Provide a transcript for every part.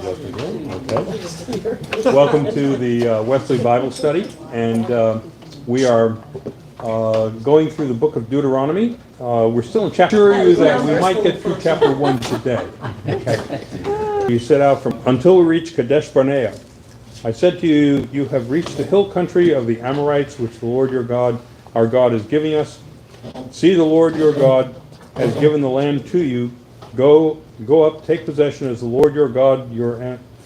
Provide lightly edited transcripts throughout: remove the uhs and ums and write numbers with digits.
wasn't here. Okay. Welcome to the Wesley Bible Study, and we are going through the book of Deuteronomy. We're still in chapter. I assure you that we might get through chapter 1 today. Okay. You set out from until we reach Kadesh Barnea. I said to you, you have reached the hill country of the Amorites, which the Lord your God, our God, is giving us. See, the Lord your God has given the land to you. Go up, take possession as the Lord your God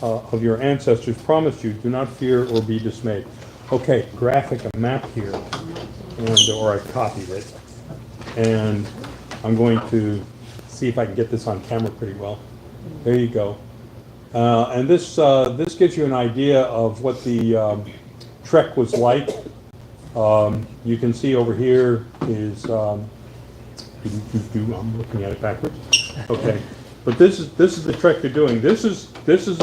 of your ancestors promised you. Do not fear or be dismayed. Okay, graphic a map here, or I copied it, and I'm going to see if I can get this on camera pretty well. There you go. And this gives you an idea of what the trek was like. You can see over here is I'm looking at it backwards. Okay, but this is the trek they're doing. This is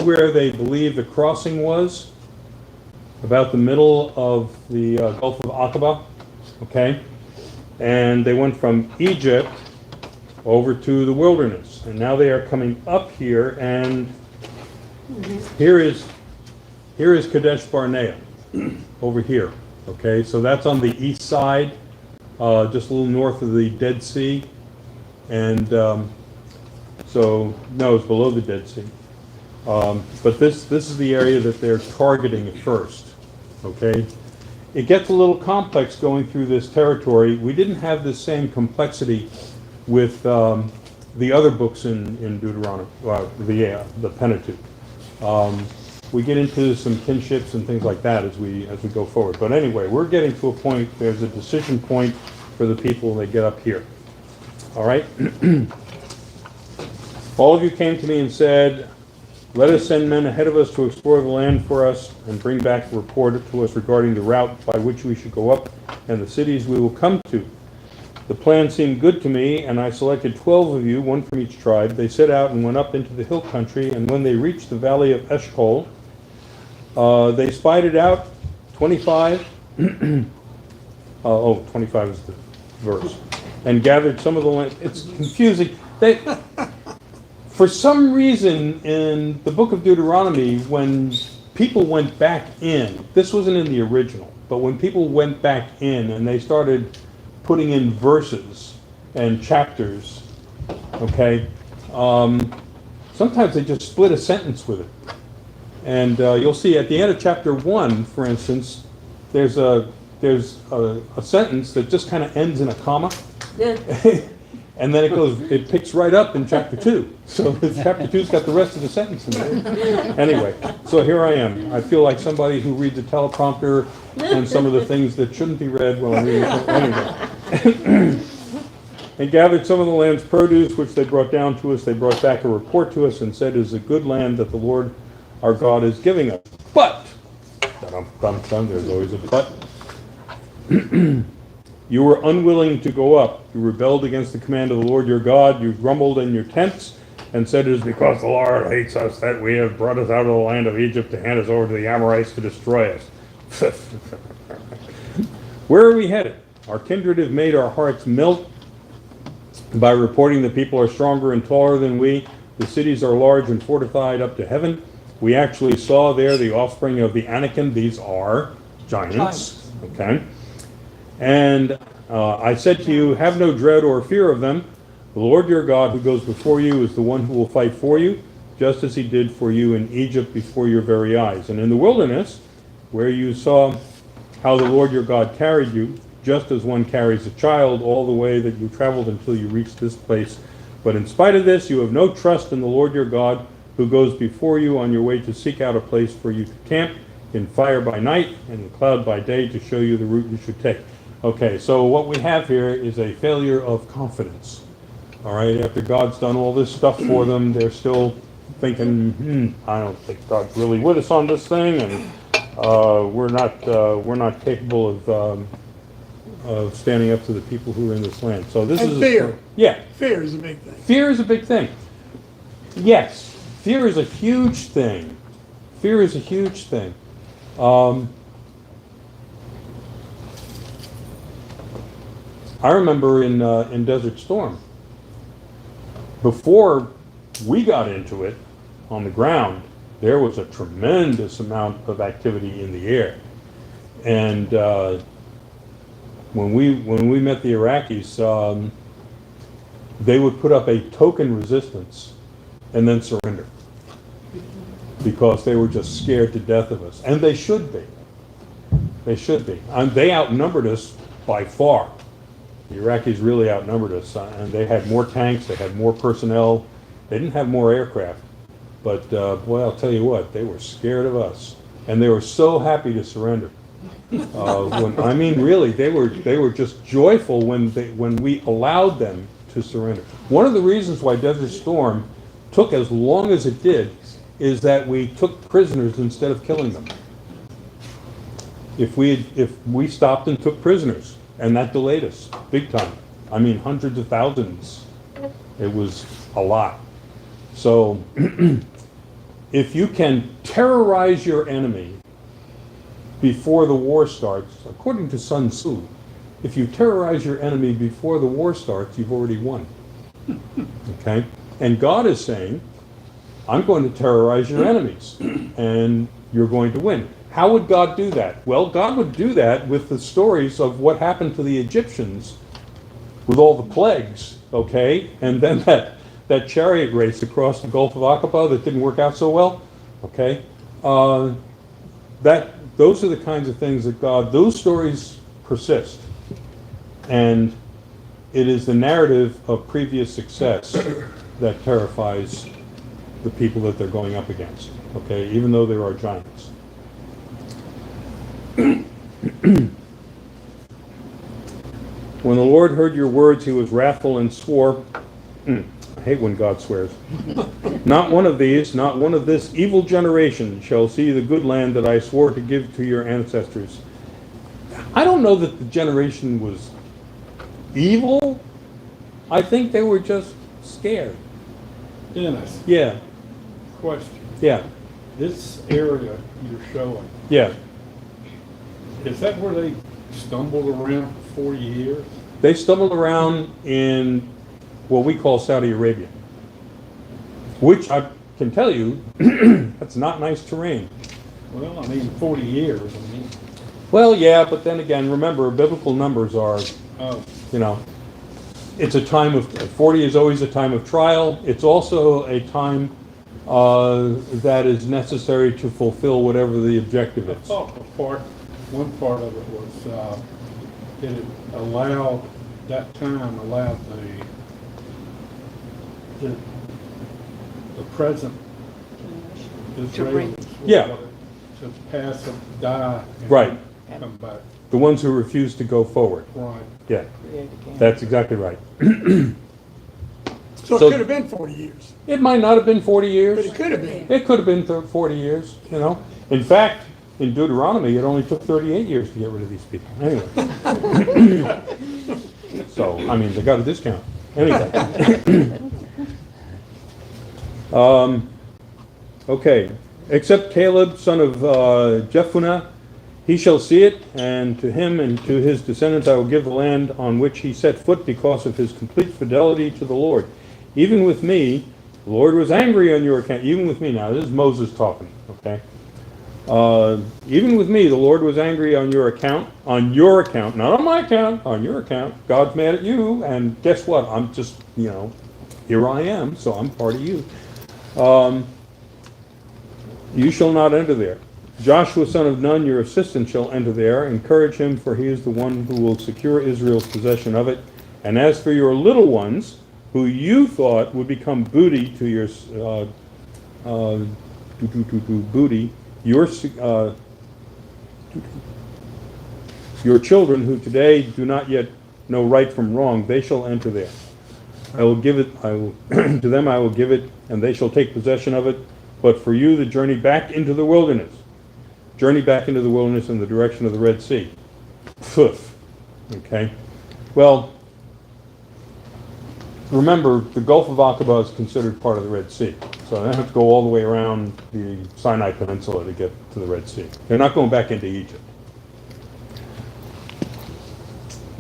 where they believe the crossing was, about the middle of the Gulf of Aqaba. Okay, and they went from Egypt over to the wilderness, and now they are coming up here, and here is Kadesh Barnea over here. Okay, so that's on the east side, just a little north of the Dead Sea, and so no, it's below the Dead Sea. But this is the area that they're targeting first. Okay, it gets a little complex going through this territory. We didn't have the same complexity with the other books in Deuteronomy, the Pentateuch. We get into some kinships and things like that as we go forward. But anyway, we're getting to a point. There's a decision point for the people when they get up here. All right. All of you came to me and said, "Let us send men ahead of us to explore the land for us and bring back a report to us regarding the route by which we should go up and the cities we will come to." The plan seemed good to me, and I selected 12 of you, one from each tribe. They set out and went up into the hill country, and when they reached the valley of Eshcol, they spied it out, 25. 25 is the verse. And gathered some of the land. It's confusing. For some reason, in the book of Deuteronomy, when people went back in, this wasn't in the original, but when people went back in and they started putting in verses and chapters, okay, sometimes they just split a sentence with it. And you'll see at the end of chapter 1, for instance, there's a sentence that just kind of ends in a comma. Yeah. And then it picks right up in chapter 2. So chapter 2's got the rest of the sentence in there. Anyway, so here I am. I feel like somebody who reads a teleprompter and some of the things that shouldn't be read while I'm reading. Anyway. And gathered some of the land's produce, which they brought down to us. They brought back a report to us and said, "It is a good land that the Lord our God is giving us. But," there's always a but, "you were unwilling to go up. You rebelled against the command of the Lord your God. You grumbled in your tents and said, 'It is because the Lord hates us that we have brought us out of the land of Egypt to hand us over to the Amorites to destroy us.' Where are we headed? Our kindred have made our hearts melt by reporting the people are stronger and taller than we. The cities are large and fortified up to heaven. We actually saw there the offspring of the Anakim. These are giants. Okay. And I said to you, have no dread or fear of them. The Lord your God who goes before you is the one who will fight for you, just as he did for you in Egypt before your very eyes. And in the wilderness, where you saw how the Lord your God carried you, just as one carries a child, all the way that you traveled until you reached this place. But in spite of this, you have no trust in the Lord your God, who goes before you on your way to seek out a place for you to camp, in fire by night and in cloud by day, to show you the route you should take." Okay, so what we have here is a failure of confidence. All right, after God's done all this stuff for them, they're still thinking, I don't think God's really with us on this thing, and we're not capable of standing up to the people who are in this land. So this is fear. Yeah, Fear is a big thing. fear is a big thing. Yes, fear is a huge thing. Fear is a huge thing. I remember in Desert Storm, before we got into it on the ground, there was a tremendous amount of activity in the air. And when we met the Iraqis, they would put up a token resistance and then surrender because they were just scared to death of us. And they should be. They should be. And they outnumbered us by far. The Iraqis really outnumbered us, and they had more tanks, they had more personnel. They didn't have more aircraft. But boy, I'll tell you what, they were scared of us. And they were so happy to surrender. I mean, really, they were just joyful when we allowed them to surrender. One of the reasons why Desert Storm took as long as it did is that we took prisoners instead of killing them. If we stopped and took prisoners, and that delayed us big time. I mean, hundreds of thousands. It was a lot. So if you can terrorize your enemy before the war starts, according to Sun Tzu, if you terrorize your enemy before the war starts, you've already won. Okay? And God is saying, I'm going to terrorize your enemies, and you're going to win. How would God do that? Well, God would do that with the stories of what happened to the Egyptians with all the plagues, okay? And then that chariot race across the Gulf of Aqaba that didn't work out so well, okay? Those are the kinds of things that those stories persist. And it is the narrative of previous success that terrifies the people that they're going up against, okay? Even though there are giants. When the Lord heard your words, he was wrathful and swore. I hate when God swears. Not one of these, not one of this evil generation shall see the good land that I swore to give to your ancestors. I don't know that the generation was evil. I think they were just scared. Dennis. Yeah. Question. Yeah. This area you're showing, Yeah. is that where they stumbled around for 40 years? They stumbled around in what we call Saudi Arabia, which I can tell you, that's not nice terrain. Well, I mean, 40 years. I mean, Well, yeah, but then again, remember, biblical numbers are, oh, it's a time of, 40 is always a time of trial. It's also a time that is necessary to fulfill whatever the objective I is. thought one part of it was it allowed, that time allowed the present Israelis Yeah. to pass and die and Right. come back. The ones who refuse to go forward. Right. Yeah, that's exactly right. So So- it could have been 40 years, It might not have been 40 but years. it could have been. It could have been 40 years, In fact, in Deuteronomy, it only took 38 years to get rid of these people. Anyway. So, I mean, they got a discount. Anyway. Okay. Except Caleb, son of Jephunneh, he shall see it, and to him and to his descendants I will give the land on which he set foot because of his complete fidelity to the Lord. Even with me, the Lord was angry on your account. Even with me now, this is Moses talking, okay? Even with me, the Lord was angry on your account, not on my account, on your account. God's mad at you, and guess what? I'm just, here I am, so I'm part of you. You shall not enter there. Joshua, son of Nun, your assistant, shall enter there. Encourage him, for he is the one who will secure Israel's possession of it. And as for your little ones, who you thought would become booty to your booty, your children, who today do not yet know right from wrong, they shall enter there. I will give it. To them I will give it, and they shall take possession of it. But for you, the journey back into the wilderness. Journey back into the wilderness in the direction of the Red Sea. Poof. Okay? Well, remember, the Gulf of Aqaba is considered part of the Red Sea. So they have to go all the way around the Sinai Peninsula to get to the Red Sea. They're not going back into Egypt.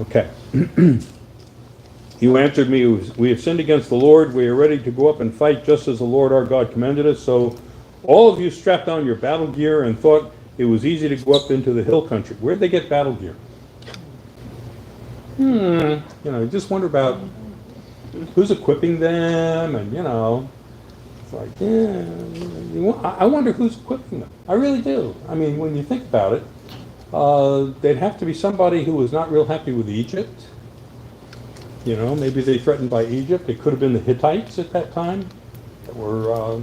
Okay. You answered me, we have sinned against the Lord. We are ready to go up and fight just as the Lord our God commanded us. So All of you strapped on your battle gear and thought it was easy to go up into the hill country. Where'd they get battle gear? You know, just wonder about who's equipping them, and it's like, I wonder who's equipping them. I really do. I mean, when you think about it, they'd have to be somebody who was not real happy with Egypt. Maybe they threatened by Egypt. It could have been the Hittites at that time that were, a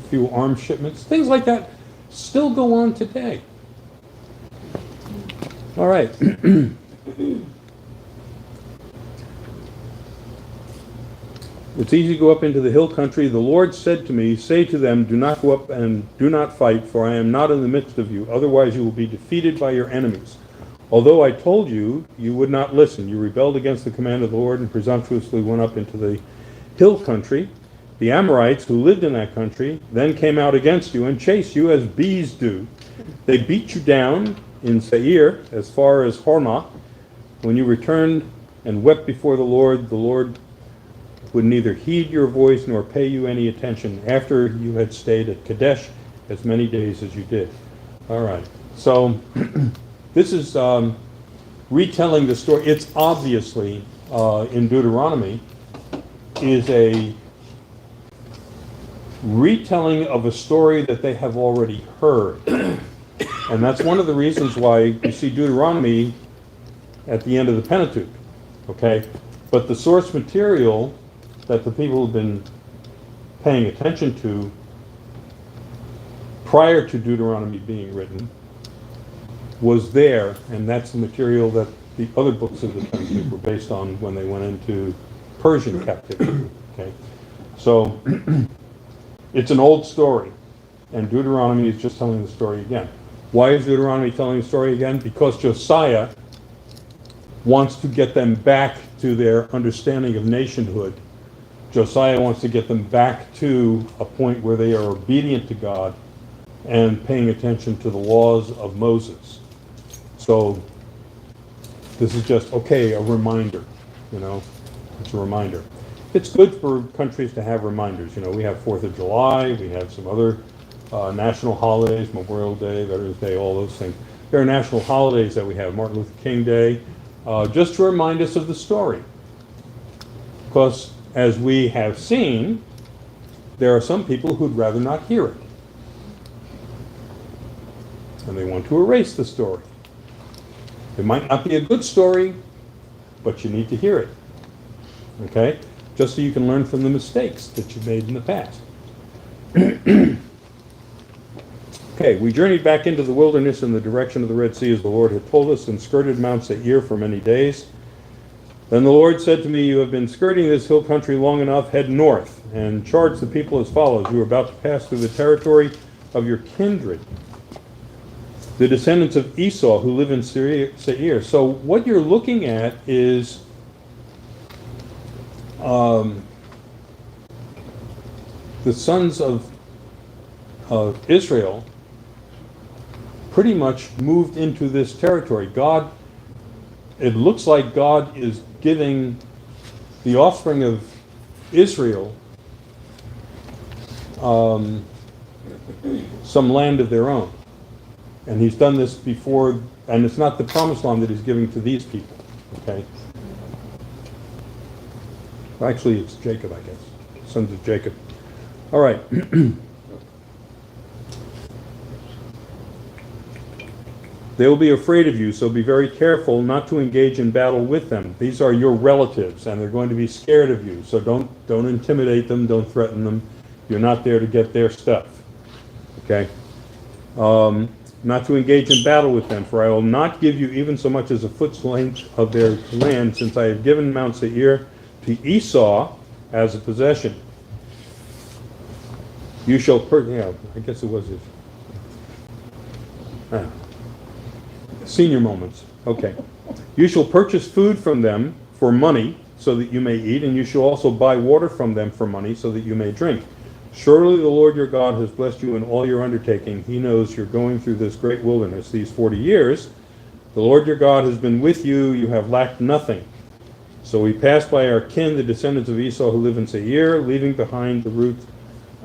few arms shipments. Things like that still go on today. All right. It's easy to go up into the hill country. The Lord said to me, say to them, do not go up and do not fight, for I am not in the midst of you. Otherwise you will be defeated by your enemies. Although I told you, you would not listen. You rebelled against the command of the Lord and presumptuously went up into the hill country. The Amorites who lived in that country then came out against you and chased you as bees do. They beat you down in Seir as far as Hormah. When you returned and wept before the Lord would neither heed your voice nor pay you any attention after you had stayed at Kadesh as many days as you did. All right. So this is retelling the story. It's obviously in Deuteronomy is a retelling of a story that they have already heard. And that's one of the reasons why you see Deuteronomy at the end of the Pentateuch. Okay? But the source material that the people have been paying attention to prior to Deuteronomy being written was there, and that's the material that the other books of the Pentateuch were based on when they went into Persian captivity. Okay? So it's an old story, and Deuteronomy is just telling the story again. Why is Deuteronomy telling the story again? Because Josiah wants to get them back to their understanding of nationhood. Josiah wants to get them back to a point where they are obedient to God and paying attention to the laws of Moses. So this is just, a reminder, it's a reminder. It's good for countries to have reminders. We have 4th of July, we have some other national holidays, Memorial Day, Veterans Day, all those things. There are national holidays that we have, Martin Luther King Day, just to remind us of the story. Because as we have seen, there are some people who'd rather not hear it. And they want to erase the story. It might not be a good story, but you need to hear it. Okay? Just so you can learn from the mistakes that you've made in the past. Okay, we journeyed back into the wilderness in the direction of the Red Sea as the Lord had told us, and skirted Mount Seir for many days. Then the Lord said to me, you have been skirting this hill country long enough, head north, and charge the people as follows. You are about to pass through the territory of your kindred, the descendants of Esau who live in Seir. So what you're looking at is the sons of Israel pretty much moved into this territory. It looks like God is giving the offspring of Israel some land of their own. And he's done this before, and it's not the promised land that he's giving to these people. Okay? Well, actually, it's Jacob, I guess. Sons of Jacob. All right. They will be afraid of you, so be very careful not to engage in battle with them. These are your relatives, and they're going to be scared of you. So don't intimidate them, don't threaten them. You're not there to get their stuff. Okay? Not to engage in battle with them, for I will not give you even so much as a foot's length of their land, since I have given Mount Seir to Esau as a possession. You shall I guess it was his. Senior moments. Okay. You shall purchase food from them for money, so that you may eat, and you shall also buy water from them for money, so that you may drink. Surely the Lord your God has blessed you in all your undertaking. He knows you're going through this great wilderness these 40 years. The Lord your God has been with you. You have lacked nothing. So we passed by our kin, the descendants of Esau who live in Seir, leaving behind the root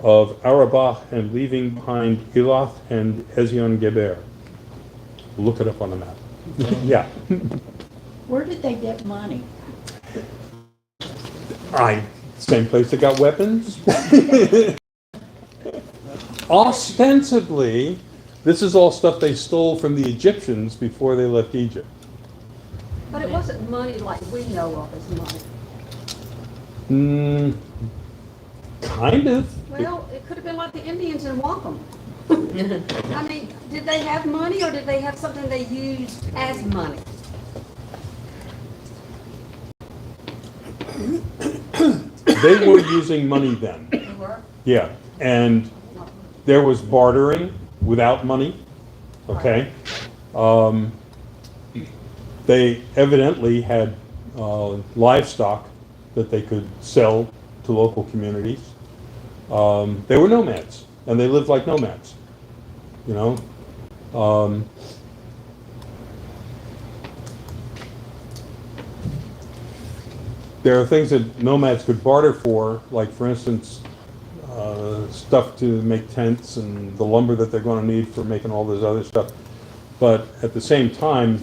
of Arabah and leaving behind Elath and Ezion Geber. Look it up on the map. Yeah. Where did they get money? Same place that got weapons. Ostensibly, this is all stuff they stole from the Egyptians before they left Egypt. But it wasn't money like we know of as money. Kind of. Well, it could have been like the Indians in Wampum. I mean, did they have money or did they have something they used as money? They were using money then. They were? Yeah, and there was bartering without money, okay? They evidently had livestock that they could sell to local communities. They were nomads, and they lived like nomads, you know? There are things that nomads could barter for, like for instance, stuff to make tents and the lumber that they're going to need for making all this other stuff. But at the same time,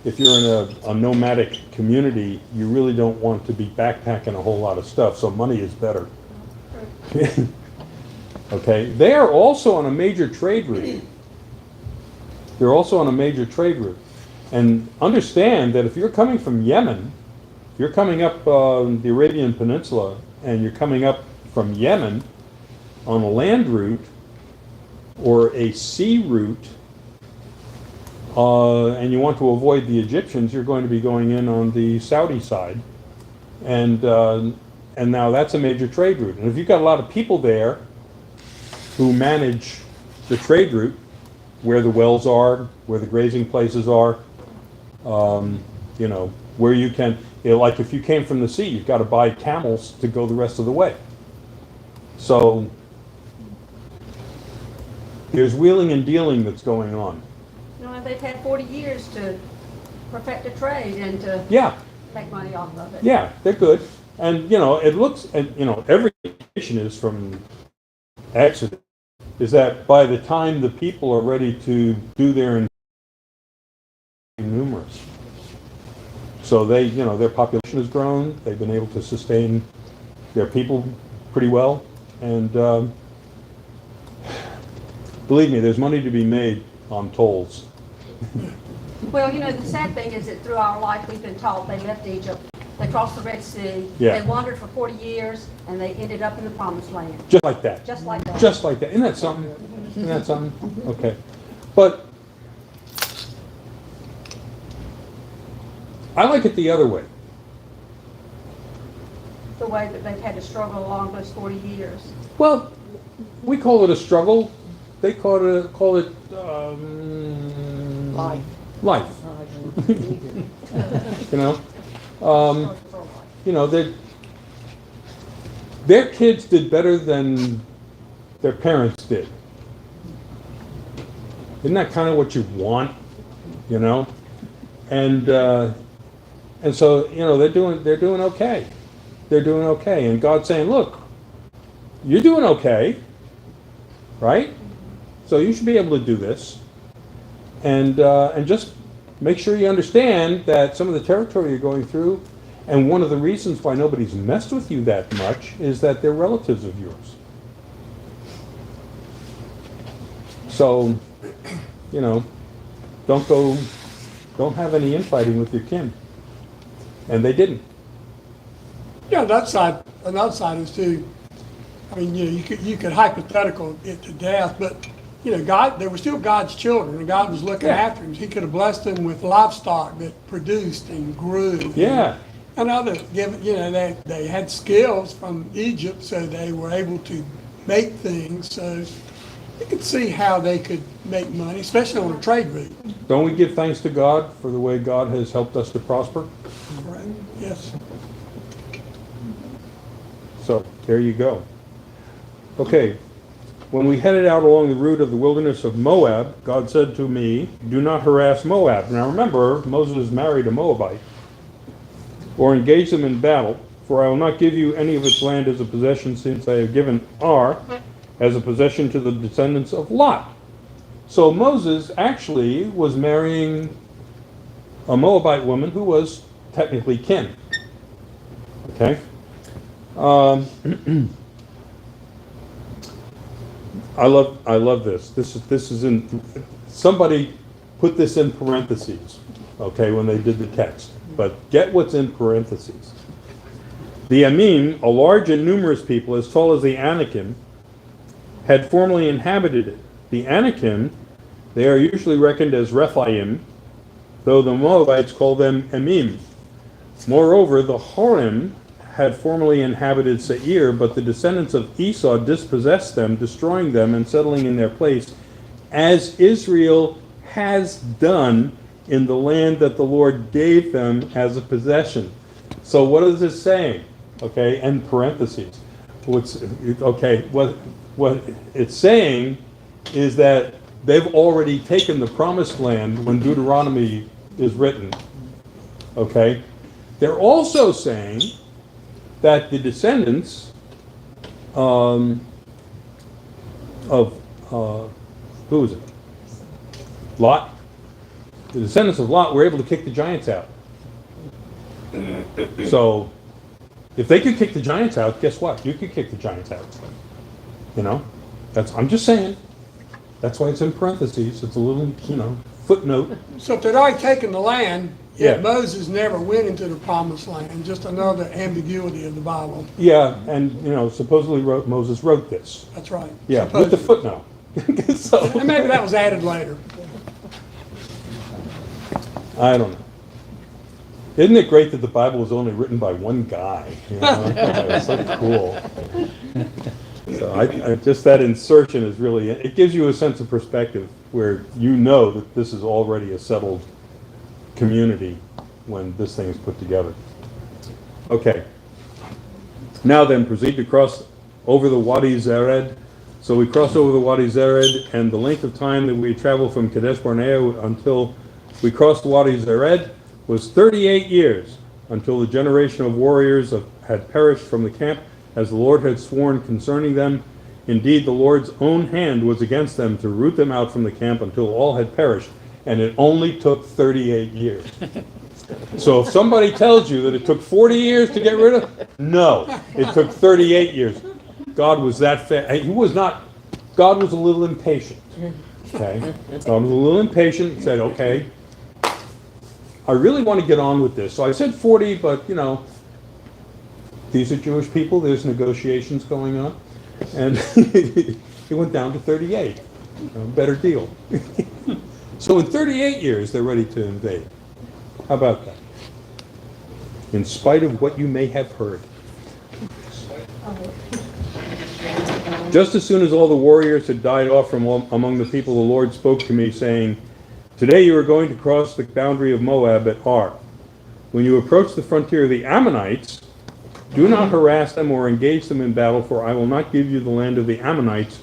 if you're in a nomadic community, you really don't want to be backpacking a whole lot of stuff, so money is better. Okay, they are also on a major trade route. They're also on a major trade route. And understand that if you're coming from Yemen, if you're coming up the Arabian Peninsula and you're coming up from Yemen on a land route or a sea route, and you want to avoid the Egyptians, you're going to be going in on the Saudi side. And now that's a major trade route. And if you've got a lot of people there who manage the trade route, where the wells are, where the grazing places are, you know, where you can, you know, like if you came from the sea, you've got to buy camels to go the rest of the way. So there's wheeling and dealing that's going on. You know, they've had 40 years to perfect a trade and to Yeah, make money off of it. yeah, they're good. And, you know, it looks, and, you know, every indication is from Exodus, is that by the time the people are ready to do their numerous. So they, you know, their population has grown. They've been able to sustain their people pretty well. And believe me, there's money to be made on tolls. Well, you know, the sad thing is that through our life, we've been taught they left Egypt, they crossed the Red Sea, Yeah. they wandered for 40 years, and they ended up in the Promised Land. Just like that. Just like that. Just like that. Isn't that something? Isn't that something? Okay. But I like it the other way. The way that they've had to struggle along those 40 years. Well, we call it a struggle. They call it Life. life. You know, you know, their kids did better than their parents did. Isn't that kind of what you want? You know, and so you know they're doing okay. They're doing okay, and God's saying, look, you're doing okay, right? So you should be able to do this, and just make sure you understand that some of the territory you're going through, and one of the reasons why nobody's messed with you that much is that they're relatives of yours. So, you know, don't have any infighting with your kin, and they didn't. Yeah, another side is too, I mean, you know, you could hypothetical it to death, but, you know, God, they were still God's children, and God was looking Yeah. after them. He could have blessed them with livestock that produced and grew. Yeah. And others, given, you know, they had skills from Egypt, so they were able to make things, so you could see how they could make money, especially on a trade route. Don't we give thanks to God for the way God has helped us to prosper? Right? Yes. So there you go. Okay, when we headed out along the route of the wilderness of Moab, God said to me, do not harass Moab. Now remember, Moses married a Moabite, or engage them in battle, for I will not give you any of its land as a possession, since I have given Ar as a possession to the descendants of Lot. So Moses actually was marrying a Moabite woman who was technically kin. Okay? I love this. This is in, somebody put this in parentheses, okay, when they did the text. But get what's in parentheses. The Amim, a large and numerous people as tall as the Anakim, had formerly inhabited it. The Anakim, they are usually reckoned as Rephaim, though the Moabites call them Amim. Moreover, the Horim had formerly inhabited Seir, but the descendants of Esau dispossessed them, destroying them and settling in their place, as Israel has done in the land that the Lord gave them as a possession. So what is this saying? Okay, and parentheses. What it's saying is that they've already taken the promised land when Deuteronomy is written. Okay? They're also saying that the descendants of who is it? Lot. The descendants of Lot were able to kick the giants out. So, if they could kick the giants out, guess what? You could kick the giants out. You know? I'm just saying. That's why it's in parentheses. It's a little, footnote. So if they'd already taken the land, Yeah. yet Moses never went into the promised land, just another ambiguity of the Bible. Yeah, and, supposedly Moses wrote this. That's right. Yeah, with the footnote. So, And maybe that was added later. I don't know. Isn't it great that the Bible was only written by one guy? It's so cool. So I just that insertion is really, it gives you a sense of perspective where you know that this is already a settled community when this thing is put together. Okay. Now then, proceed to cross over the Wadi Zered. So we crossed over the Wadi Zered, and the length of time that we traveled from Kadesh Barnea until we crossed the Wadi Zered was 38 years, until the generation of warriors had perished from the camp, as the Lord had sworn concerning them. Indeed, the Lord's own hand was against them to root them out from the camp until all had perished, and it only took 38 years. So if somebody tells you that it took 40 years to get rid of, no, it took 38 years. God was that fast. God was a little impatient. Okay? God was a little impatient and said, okay, I really want to get on with this. So I said 40, but these are Jewish people, there's negotiations going on. And it went down to 38. Better deal. So in 38 years, they're ready to invade. How about that? In spite of what you may have heard. Just as soon as all the warriors had died off from among the people, the Lord spoke to me, saying, "Today you are going to cross the boundary of Moab at Ar. When you approach the frontier of the Ammonites, do not harass them or engage them in battle, for I will not give you the land of the Ammonites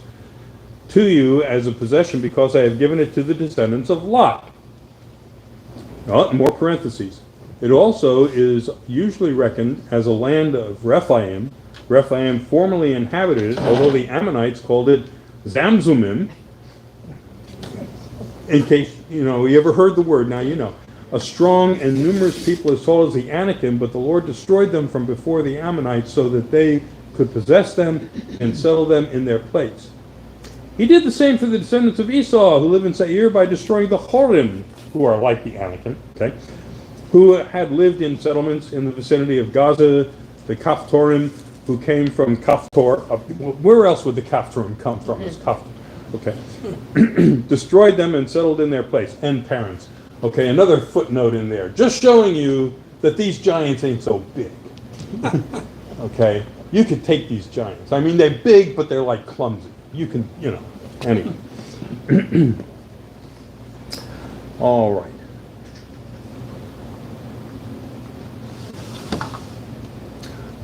to you as a possession, because I have given it to the descendants of Lot." More parentheses. It also is usually reckoned as a land of Rephaim. Rephaim formerly inhabited it, although the Ammonites called it Zamzumim. In case, you ever heard the word, now you know. A strong and numerous people as tall as the Anakim, but the Lord destroyed them from before the Ammonites so that they could possess them and settle them in their place. He did the same for the descendants of Esau, who live in Seir, by destroying the Horim, who are like the Anakim, okay, who had lived in settlements in the vicinity of Gaza, the Kaphtorim, who came from Kaphtor. Where else would the Kaphtorim come from? It's Kaphtor. Okay. Destroyed them and settled in their place. And parents. Okay, another footnote in there. Just showing you that these giants ain't so big. Okay? You could take these giants. I mean, they're big, but they're like clumsy. You can, anyway. All right.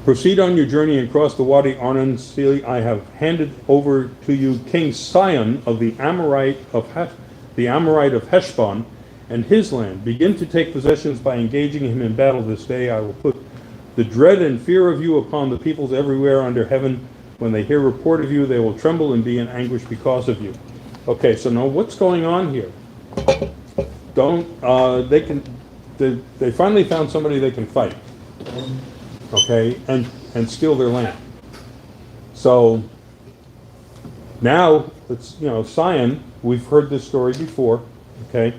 Proceed on your journey and cross the Wadi Arnon. See, I have handed over to you King Sihon of the Amorite of Heshbon and his land. Begin to take possessions by engaging him in battle this day. I will put the dread and fear of you upon the peoples everywhere under heaven. When they hear report of you, they will tremble and be in anguish because of you. Okay, so now what's going on here? They finally found somebody they can fight, okay, and steal their land. So now it's, Sion, we've heard this story before, okay,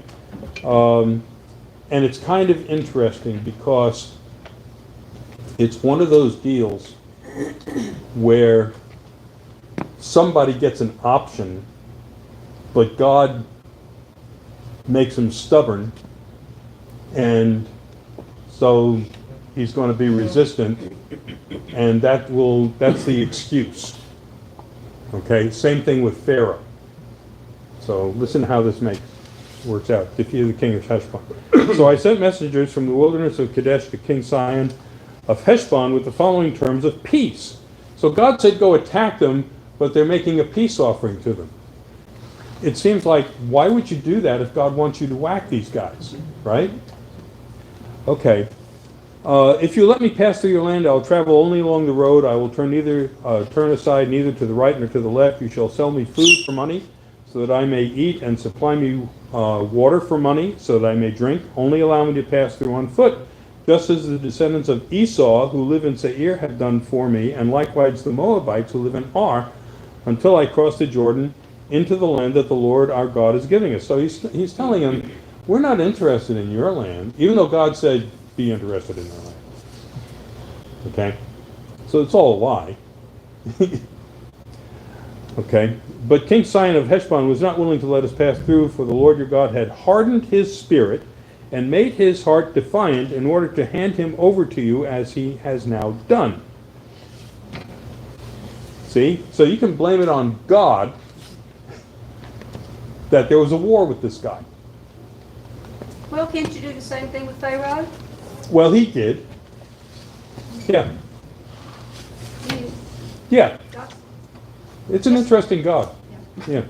and it's kind of interesting because it's one of those deals where somebody gets an option, but God makes him stubborn, and so he's going to be resistant, and that's the excuse. Okay, same thing with Pharaoh. So listen how this works out. Defeat the king of Heshbon. So I sent messengers from the wilderness of Kadesh to King Sion of Heshbon with the following terms of peace. So God said go attack them, but they're making a peace offering to them. It seems like, why would you do that if God wants you to whack these guys, right? Okay. If you let me pass through your land, I'll travel only along the road. I will turn aside neither to the right nor to the left. You shall sell me food for money, so that I may eat, and supply me water for money, so that I may drink. Only allow me to pass through on foot, just as the descendants of Esau who live in Seir have done for me, and likewise the Moabites who live in Ar, until I cross the Jordan into the land that the Lord our God is giving us. So he's telling them, we're not interested in your land, even though God said, be interested in their land. Okay? So it's all a lie. Okay? But King Sion of Heshbon was not willing to let us pass through, for the Lord your God had hardened his spirit and made his heart defiant in order to hand him over to you as he has now done. See? So you can blame it on God that there was a war with this guy. Well, can't you do the same thing with Pharaoh? Well, he did. Yeah. You- Yeah. God- It's an interesting God. Yeah.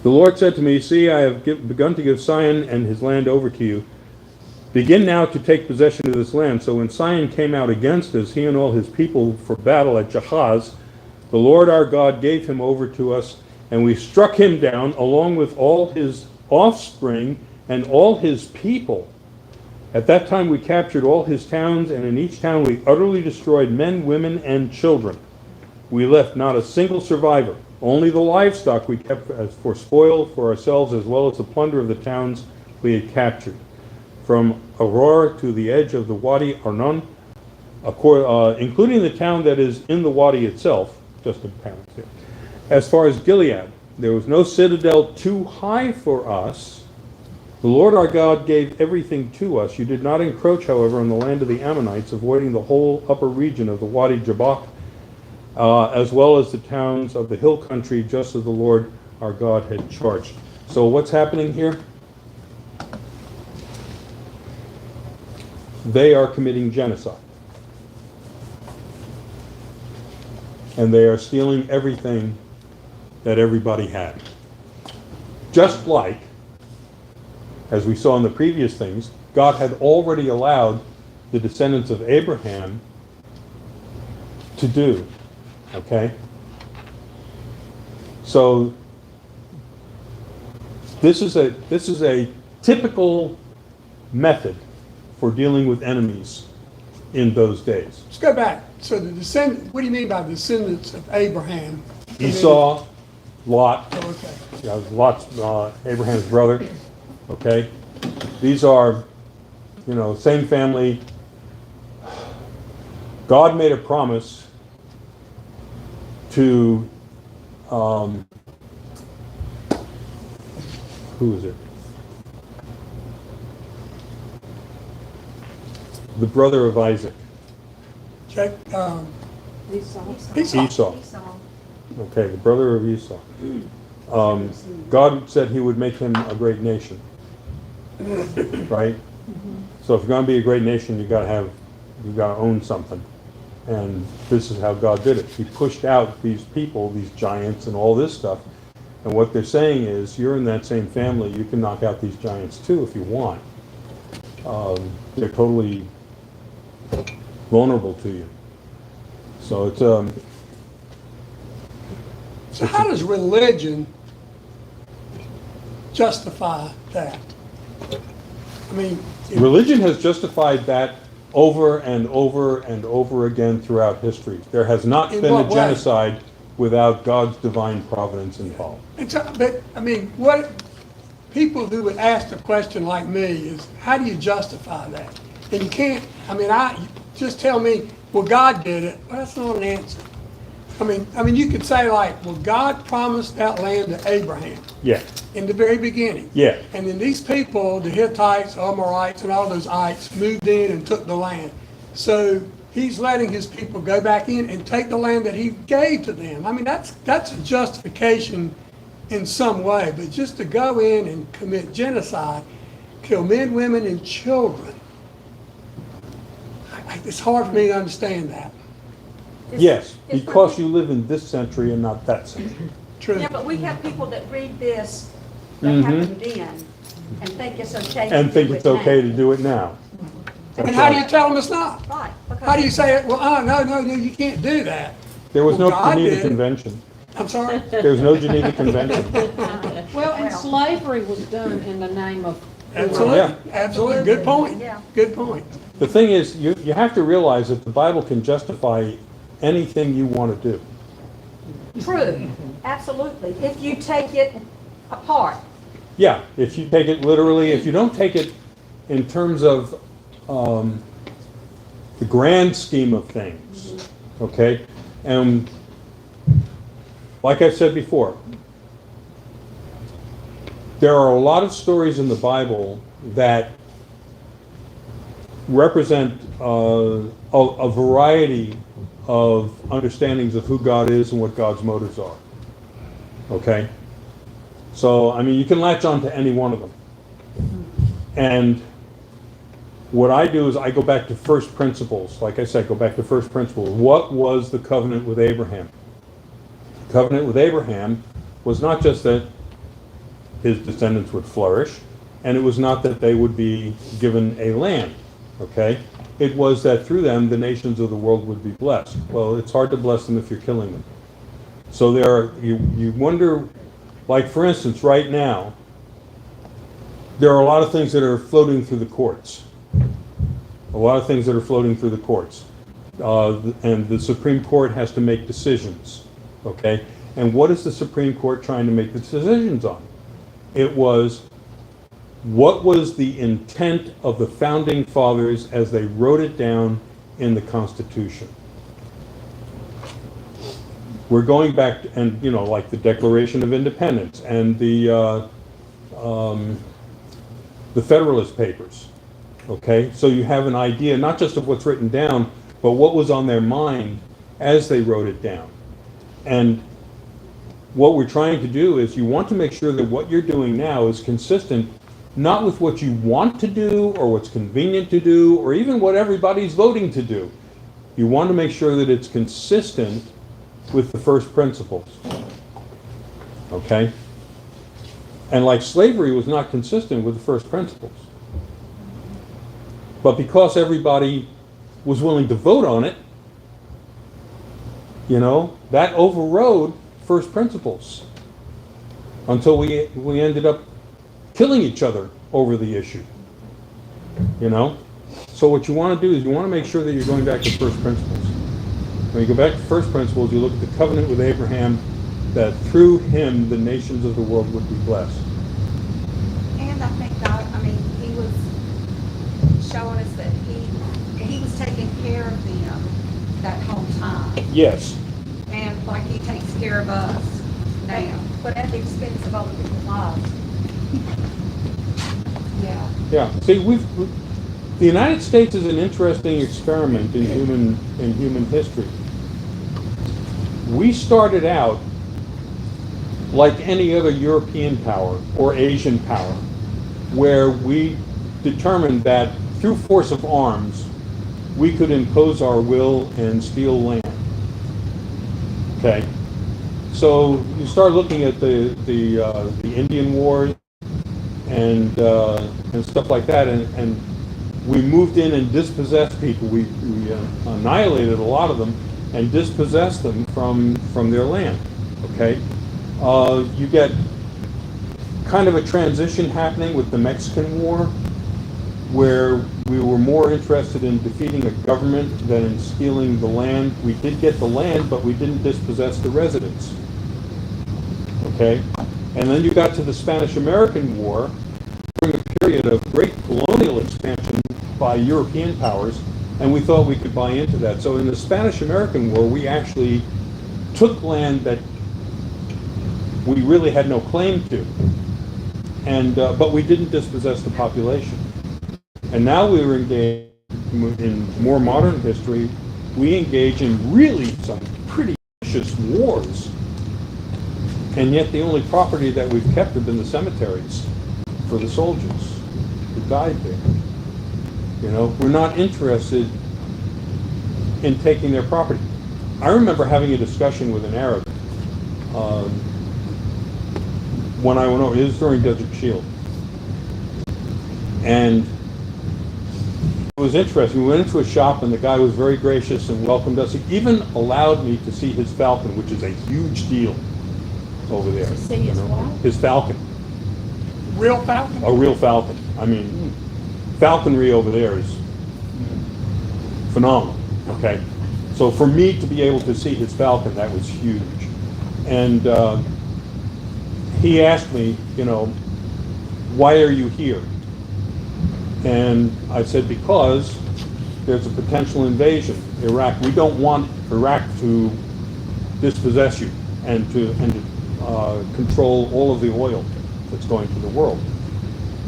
The Lord said to me, see, I have begun to give Sion and his land over to you. Begin now to take possession of this land. So when Sion came out against us, he and all his people for battle at Jahaz, the Lord our God gave him over to us, and we struck him down along with all his offspring and all his people. At that time we captured all his towns, and in each town we utterly destroyed men, women, and children. We left not a single survivor. Only the livestock we kept as for spoil for ourselves, as well as the plunder of the towns we had captured. From Aurora to the edge of the Wadi Arnon, including the town that is in the Wadi itself, just in pounds here. As far as Gilead, there was no citadel too high for us. The Lord our God gave everything to us. You did not encroach, however, on the land of the Ammonites, avoiding the whole upper region of the Wadi Jabbok, as well as the towns of the hill country, just as the Lord our God had charged. So what's happening here? They are committing genocide. And they are stealing everything that everybody had. Just like, as we saw in the previous things, God had already allowed the descendants of Abraham to do. Okay? So this is a typical method for dealing with enemies in those days. Let's go back. So what do you mean by descendants of Abraham? Esau, Lot, Oh, okay. Lot's Abraham's brother. Okay? These are, same family. God made a promise to, who is it? The brother of Isaac, Esau. Okay, the brother of Esau. God said he would make him a great nation. Right? So if you're going to be a great nation, you've got to own something. And this is how God did it. He pushed out these people, these giants and all this stuff. And what they're saying is, you're in that same family, you can knock out these giants too if you want. they're totally vulnerable to you. So it's, So how does religion justify that? I mean, religion has justified that over and over and over again throughout history. There has not In been what a way? genocide without God's divine providence involved. but, I mean, what, people who would ask a question like me is, how do you justify that? And you can't, I mean, just tell me, well, God did it. Well, that's not an answer. I mean, you could say like, well, God promised that land to Abraham Yeah, in the very beginning. yeah, And then these people, the Hittites, Amorites, and all those ites, moved in and took the land. So he's letting his people go back in and take the land that he gave to them. I mean, that's a justification in some way, but just to go in and commit genocide, kill men, women, and children, it's hard for me to understand that. yes, It's because for- you live in this century and not that century. True. Yeah, but we have people that read this that Mhm. happened then and think it's okay to And think do it's it okay to now. do it now. And how do you tell them it's not? Right. How do you say, well, no, you can't do that? There was no Well, God Geneva did it. Convention. I'm sorry? There was no Geneva Convention. Well, and slavery was done in the name of. Absolutely, absolutely. Good point. Yeah. Good point. The thing is, you have to realize that the Bible can justify anything you want to do. True, absolutely. If you take it apart. Yeah, if you take it literally, if you don't take it in terms of the grand scheme of things, okay? And like I said before, there are a lot of stories in the Bible that represent a variety of understandings of who God is and what God's motives are, okay? So, I mean, you can latch on to any one of them. And what I do is I go back to first principles. Like I said, go back to first principles. What was the covenant with Abraham? The covenant with Abraham was not just that his descendants would flourish, and it was not that they would be given a land, okay? It was that through them, the nations of the world would be blessed. Well, it's hard to bless them if you're killing them. So you wonder, like for instance, right now, there are a lot of things that are floating through the courts. A lot of things that are floating through the courts. And the Supreme Court has to make decisions, okay? And what is the Supreme Court trying to make the decisions on? It was, what was the intent of the Founding Fathers as they wrote it down in the Constitution? We're going back, and you know, like the Declaration of Independence and the Federalist Papers, okay? So you have an idea, not just of what's written down, but what was on their mind as they wrote it down. And what we're trying to do is you want to make sure that what you're doing now is consistent, not with what you want to do or what's convenient to do or even what everybody's voting to do. You want to make sure that it's consistent with the first principles, okay? And like slavery was not consistent with the first principles. But because everybody was willing to vote on it, you know, that overrode first principles until we ended up killing each other over the issue, you know? So what you want to do is you want to make sure that you're going back to first principles. When you go back to first principles, you look at the covenant with Abraham, that through him the nations of the world would be blessed. And I think God, I mean, he was showing us that he was taking care of them that whole time. Yes. And like he takes care of us now. But at the expense of other people's lives. Yeah. Yeah. See, the United States is an interesting experiment in human history. We started out like any other European power or Asian power, where we determined that through force of arms, we could impose our will and steal land. Okay, so you start looking at the Indian Wars and stuff like that, and we moved in and dispossessed people. We annihilated a lot of them and dispossessed them from their land, okay? You get kind of a transition happening with the Mexican War, where we were more interested in defeating a government than in stealing the land. We did get the land, but we didn't dispossess the residents, okay? And then you got to the Spanish-American War, during a period of great colonial expansion by European powers, and we thought we could buy into that. So in the Spanish-American War, we actually took land that we really had no claim to, and but we didn't dispossess the population. And now we were engaged in more modern history. We engage in really some pretty vicious wars, and yet the only property that we've kept have been the cemeteries for the soldiers who died there. You know, we're not interested in taking their property. I remember having a discussion with an Arab when I went over. It was during Desert Shield, and it was interesting. We went into a shop, and the guy was very gracious and welcomed us. He even allowed me to see his falcon, which is a huge deal over there. To see his what? His falcon. Real falcon? A real falcon. I mean, falconry over there is phenomenal, okay? So for me to be able to see his falcon, that was huge. And he asked me, you know, why are you here? And I said, because there's a potential invasion, Iraq. We don't want Iraq to dispossess you and to control all of the oil that's going to the world.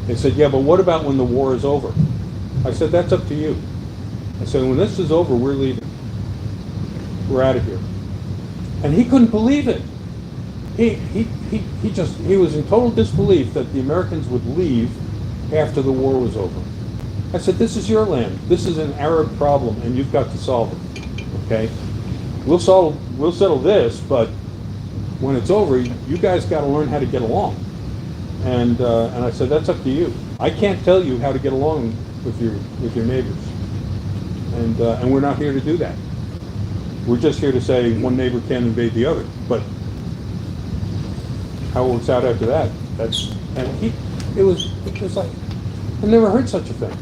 They said, yeah, but what about when the war is over? I said, that's up to you. I said, when this is over, we're leaving. We're out of here. And he couldn't believe it. He was in total disbelief that the Americans would leave after the war was over. I said, this is your land. This is an Arab problem, and you've got to solve it. Okay? We'll settle this, but when it's over, you guys got to learn how to get along. And I said, that's up to you. I can't tell you how to get along with your neighbors. And we're not here to do that. We're just here to say one neighbor can't invade the other. But how it works out after that, it was like, I never heard such a thing.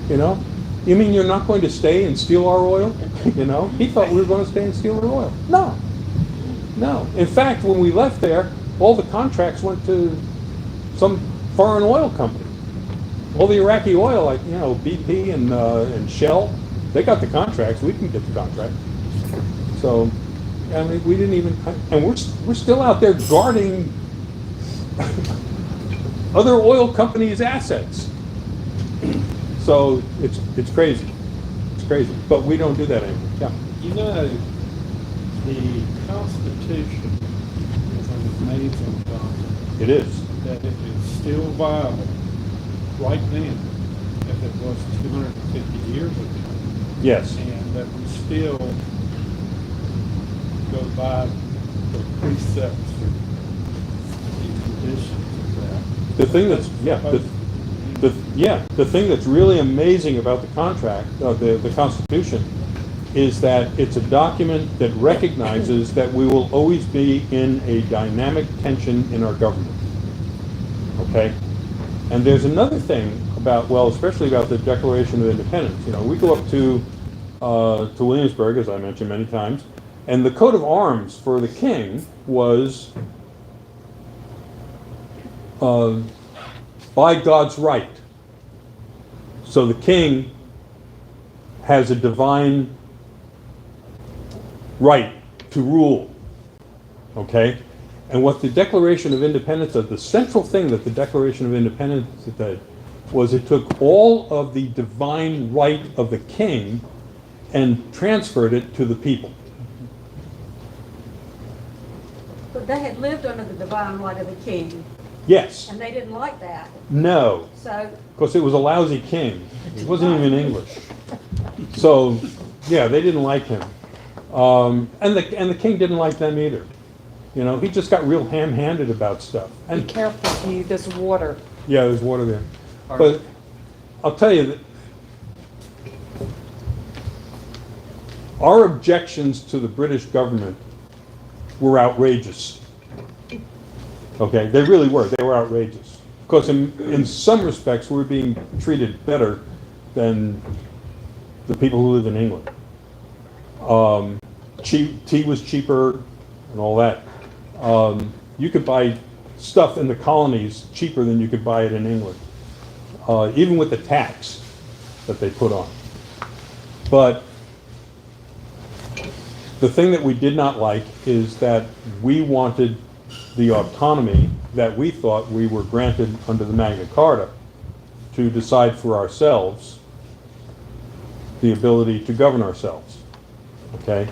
You know? You mean you're not going to stay and steal our oil? You know? He thought we were going to stay and steal their oil. No. No. In fact, when we left there, all the contracts went to some foreign oil company. All the Iraqi oil, like, you know, BP and Shell, they got the contracts. We can get the contract. So, I mean, we didn't even, and we're still out there guarding other oil companies' assets. So it's crazy. It's crazy. But we don't do that anymore. Yeah. You know, the Constitution is an amazing document. It is. That it is still viable right now, as it was 250 years ago. Yes. And that we still go by the precepts and conditions of that. The thing that's, the thing that's really amazing about the contract, the Constitution, is that it's a document that recognizes that we will always be in a dynamic tension in our government. Okay? And there's another thing about, well, especially about the Declaration of Independence. You know, we go up to Williamsburg, as I mentioned many times, and the coat of arms for the king was by God's right. So the king has a divine right to rule, okay? And what the Declaration of Independence did, the central thing that the Declaration of Independence did, was it took all of the divine right of the king and transferred it to the people. But they had lived under the divine right of the king, Yes. and they didn't like that. No. So, Because it was a lousy king. He wasn't even English. So, yeah, they didn't like him. And the king didn't like them either. You know, he just got real ham-handed about stuff. Be And careful, you, there's water. yeah, there's water there. But I'll tell you that our objections to the British government were outrageous. Okay, they really were. They were outrageous. Because in some respects, we're being treated better than the people who live in England. Tea was cheaper and all that. You could buy stuff in the colonies cheaper than you could buy it in England, even with the tax that they put on. But the thing that we did not like is that we wanted the autonomy that we thought we were granted under the Magna Carta to decide for ourselves the ability to govern ourselves, okay?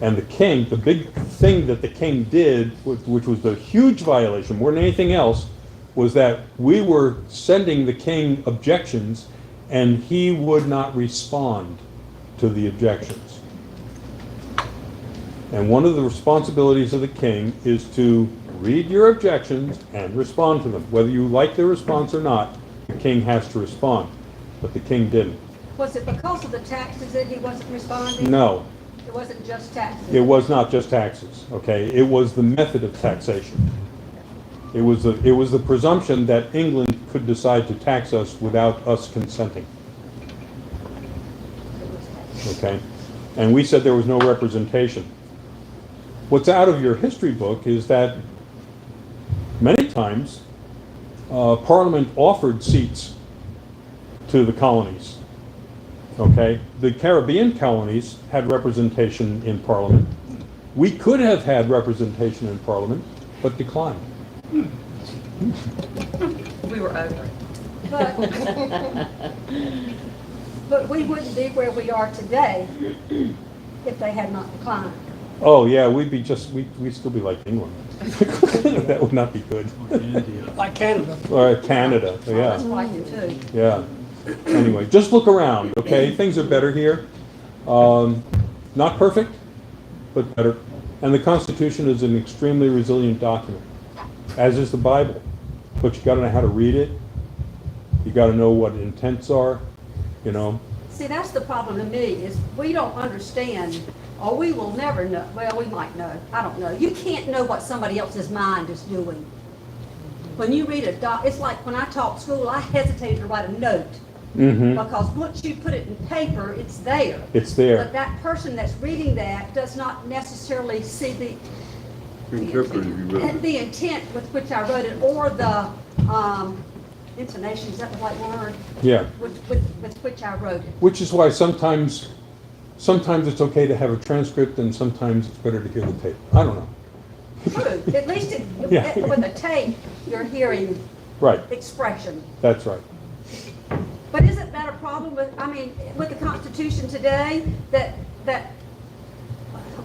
And the king, the big thing that the king did, which was the huge violation more than anything else, was that we were sending the king objections and he would not respond to the objections. And one of the responsibilities of the king is to read your objections and respond to them. Whether you like the response or not, the king has to respond. But the king didn't. Was it because of the taxes that he wasn't responding? No, It wasn't just taxes? it was not just taxes, okay? It was the method of taxation. It was the presumption that England could decide to tax us without us consenting. Okay? And we said there was no representation. What's out of your history book is that many times Parliament offered seats to the colonies. Okay? The Caribbean colonies had representation in Parliament. We could have had representation in Parliament, but declined. We were over it. But we wouldn't be where we are today if they had not declined. Oh, yeah, we'd still be like England. That would not be good. Like Canada. Or Canada, That's yeah, like it too. yeah. Anyway, just look around, okay? Things are better here. Not perfect, but better. And the Constitution is an extremely resilient document, as is the Bible. But you gotta know how to read it. You gotta know what intents are, you know. See, that's the problem to me, is we don't understand, or we will never know, well, we might know, I don't know. You can't know what somebody else's mind is doing. When you read it's like when I taught school, I hesitated to write a note. Mm-hmm. Because once you put it in paper, it's there. It's there. But that person that's reading that does not necessarily see the intent with which I wrote it, or the intonation, is that the right word? Yeah. With which I wrote it. Which is why sometimes it's okay to have a transcript and sometimes it's better to hear the tape. I don't know. True, at least Yeah. with a tape, you're hearing Right, expression. that's right. But isn't that a problem with the Constitution today, that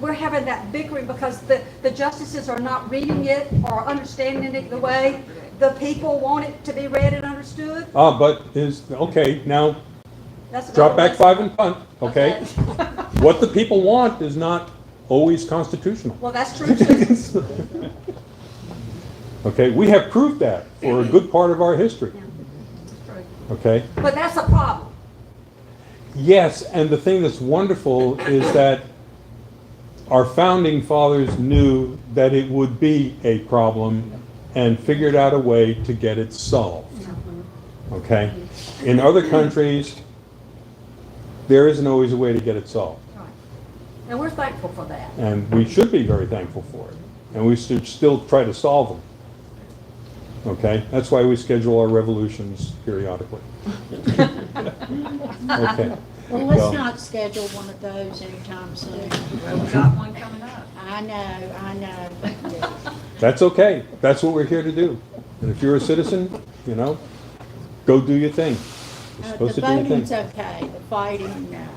we're having that bickering because the justices are not reading it or understanding it the way the people want it to be read and understood? Okay, now That's drop another back 5 and punt, okay? lesson. What the people want is not always constitutional. Well, that's true too. Okay, we have proved that for a good part of our history, Yeah, that's true. okay? But that's a problem. Yes, and the thing that's wonderful is that our founding fathers knew that it would be a problem and figured out a way to get it solved, okay? In other countries, there isn't always a way to get it solved. Right. And we're thankful for that. And we should be very thankful for it. And we should still try to solve them. Okay? That's why we schedule our revolutions periodically. Okay. Well, let's not schedule one of those anytime soon. We've got one coming up. I know. That's okay. That's what we're here to do. And if you're a citizen, go do your thing. You're The supposed to do your voting's thing. okay, the fighting, no.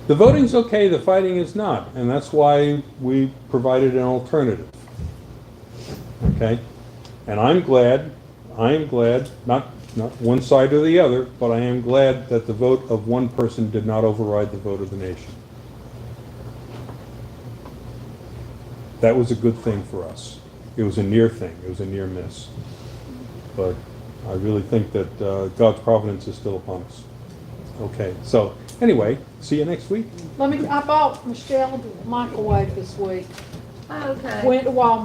The voting's okay, the fighting is not. And that's why we provided an alternative. Okay? And I'm glad, not one side or the other, but I am glad that the vote of one person did not override the vote of the nation. That was a good thing for us. It was a near thing. It was a near miss. But I really think that God's providence is still upon us. Okay, so anyway, see you next week. I bought Michelle a microwave this week. Okay. Went to Walmart.